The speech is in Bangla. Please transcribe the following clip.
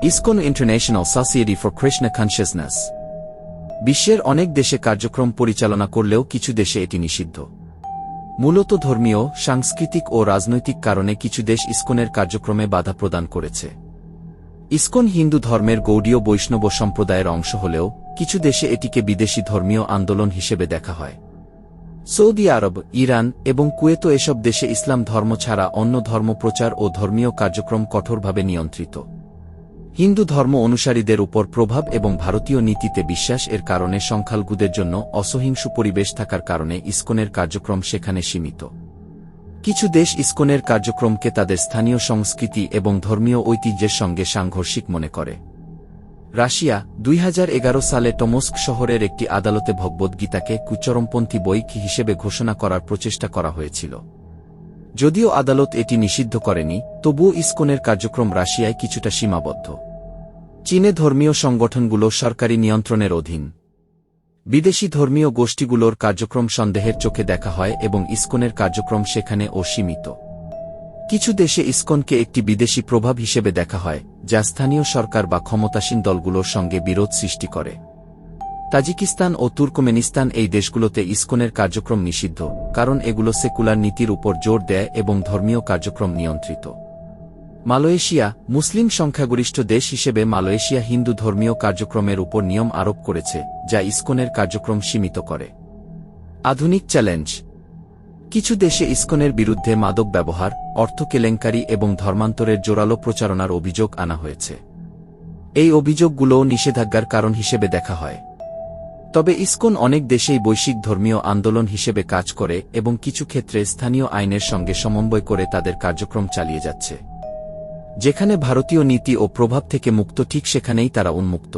ISKCON international society for Krishna consciousness বিশ্বের অনেক দেশে কার্যক্রম পরিচালনা করলেও কিছু দেশে এটি নিষিদ্ধ। মূলত ধর্মীয়, সাংস্কৃতিক ও রাজনৈতিক কারণে কিছু দেশ ইসকনের কার্যক্রমে বাধা প্রদান করেছে। ইসকন হিন্দু ধর্মের গৌড়ীয় বৈষ্ণব সম্প্রদায়ের অংশ হলেও কিছু দেশে এটিকে বিদেশি ধর্মীয় আন্দোলন হিসেবে দেখা হয়। সৌদি আরব, ইরান এবং কুয়েতও এসব দেশে ইসলাম ধর্ম ছাড়া অন্য ধর্ম প্রচার ও ধর্মীয় কার্যক্রম কঠোরভাবে নিয়ন্ত্রিত। হিন্দু ধর্ম অনুসারীদের উপর প্রভাব এবং ভারতীয় নীতিতে বিশ্বাস এর কারণে সংখ্যালঘুদের জন্য অসহিংস পরিবেশ থাকার কারণে ইসকনের কার্যক্রম সেখানে সীমিত। কিছু দেশ ইসকনের কার্যক্রমকে তাদের স্থানীয় সংস্কৃতি এবং ধর্মীয় ঐতিহ্যের সঙ্গে সাংঘর্ষিক মনে করে। রাশিয়া 2011 সালে টমস্ক শহরের একটি আদালতে ভগবদ্গীতাকে কুচরমপন্থী বই হিসেবে ঘোষণা করার প্রচেষ্টা করা হয়েছিল। যদিও আদালত এটি নিষিদ্ধ করেনি, তবুও ইসকনের কার্যক্রম রাশিয়ায় কিছুটা সীমাবদ্ধ। চীনে ধর্মীয় সংগঠনগুলো সরকারি নিয়ন্ত্রণের অধীন। বিদেশি ধর্মীয় গোষ্ঠীগুলোর কার্যক্রম সন্দেহের চোখে দেখা হয় এবং ইসকনের কার্যক্রম সেখানে সীমিত। কিছু দেশে ইসকনকে একটি বিদেশি প্রভাব হিসেবে দেখা হয়, যা স্থানীয় সরকার বা ক্ষমতাসীন দলগুলোর সঙ্গে বিরোধ সৃষ্টি করে। তাজিকিস্তান ও তুর্কমেনিস্তান এই দেশগুলোতে ইসকনের কার্যক্রম নিষিদ্ধ, কারণ এগুলো সেকুলার নীতির উপর জোর দেয় এবং ধর্মীয় কার্যক্রম নিয়ন্ত্রিত। মালয়েশিয়া মুসলিম সংখ্যাগরিষ্ঠ দেশ হিসেবে মালয়েশিয়া হিন্দু ধর্মীয় কার্যক্রমের উপর নিয়ম আরোপ করেছে, যা ইসকনের কার্যক্রম সীমিত করে। আধুনিক চ্যালেঞ্জ: কিছু দেশে ইসকনের বিরুদ্ধে মাদক ব্যবহার, অর্থ কেলেঙ্কারি এবং ধর্মান্তরের জোরালো প্রচারণার অভিযোগ আনা হয়েছে। এই অভিযোগগুলোও নিষেধাজ্ঞার কারণ হিসেবে দেখা হয়। তবে ইসকন অনেক দেশেই বৈশ্বিক ধর্মীয় আন্দোলন হিসেবে কাজ করে এবং কিছু ক্ষেত্রে স্থানীয় আইনের সঙ্গে সমন্বয় করে তাদের কার্যক্রম চালিয়ে যাচ্ছে। যেখানে ভারতীয় নীতি ও প্রভাব থেকে মুক্ত, ঠিক সেখানেই তারা উন্মুক্ত।